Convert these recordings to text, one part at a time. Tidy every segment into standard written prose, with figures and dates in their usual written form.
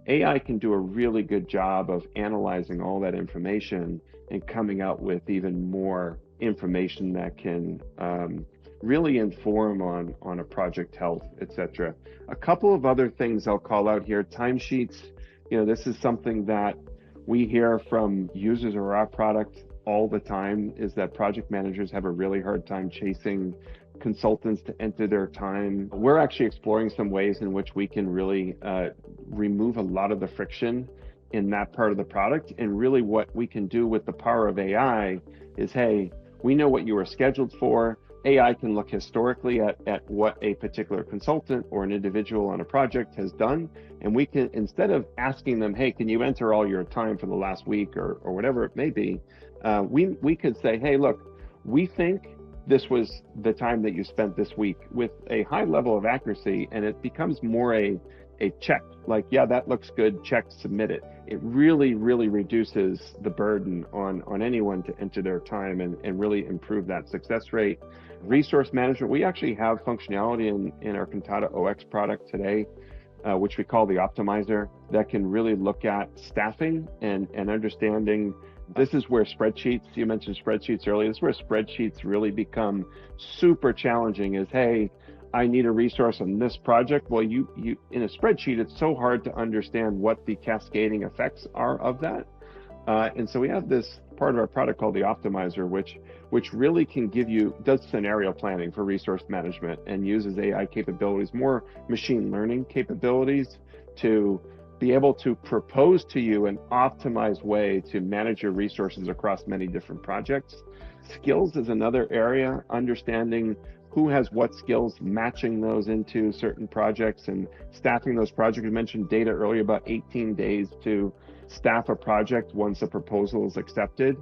AI can do a really good job of analyzing all that information and coming out with even more information that can really inform on a project health, etc. A couple of other things I'll call out here. Timesheets, this is something that we hear from users of our product all the time, is that project managers have a really hard time chasing consultants to enter their time. We're actually exploring some ways in which we can really remove a lot of the friction in that part of the product. And really what we can do with the power of AI is, hey, we know what you were scheduled for. AI can look historically at what a particular consultant or an individual on a project has done. And we can, instead of asking them, hey, can you enter all your time for the last week or whatever it may be, we could say, hey, look, we think this was the time that you spent this week, with a high level of accuracy, and it becomes more a check, like, yeah, that looks good, check, submit it. It really, really reduces the burden on anyone to enter their time and really improve that success rate. Resource management, we actually have functionality in our Kantata OX product today, which we call the optimizer, that can really look at staffing and understanding. This is where spreadsheets, you mentioned spreadsheets earlier, this is where spreadsheets really become super challenging. Is, hey, I need a resource on this project. Well, you in a spreadsheet, it's so hard to understand what the cascading effects are of that. And so we have this part of our product called the optimizer, which really can does scenario planning for resource management and uses AI capabilities, more machine learning capabilities, to be able to propose to you an optimized way to manage your resources across many different projects. Skills is another area, understanding who has what skills, matching those into certain projects and staffing those projects. We mentioned data earlier, about 18 days to staff a project once a proposal is accepted.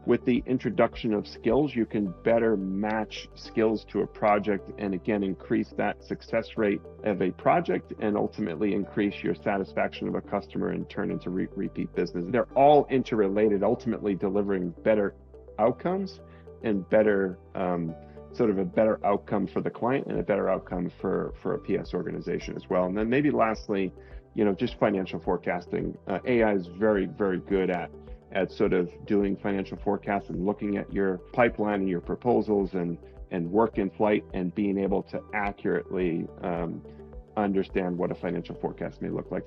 With the introduction of skills, you can better match skills to a project and again increase that success rate of a project and ultimately increase your satisfaction of a customer and turn into repeat business. They're all interrelated, ultimately delivering better outcomes and better sort of a better outcome for the client and a better outcome for a PS organization as well. And then maybe lastly, just financial forecasting. AI is very, very good at sort of doing financial forecasts and looking at your pipeline and your proposals and work in flight and being able to accurately understand what a financial forecast may look like.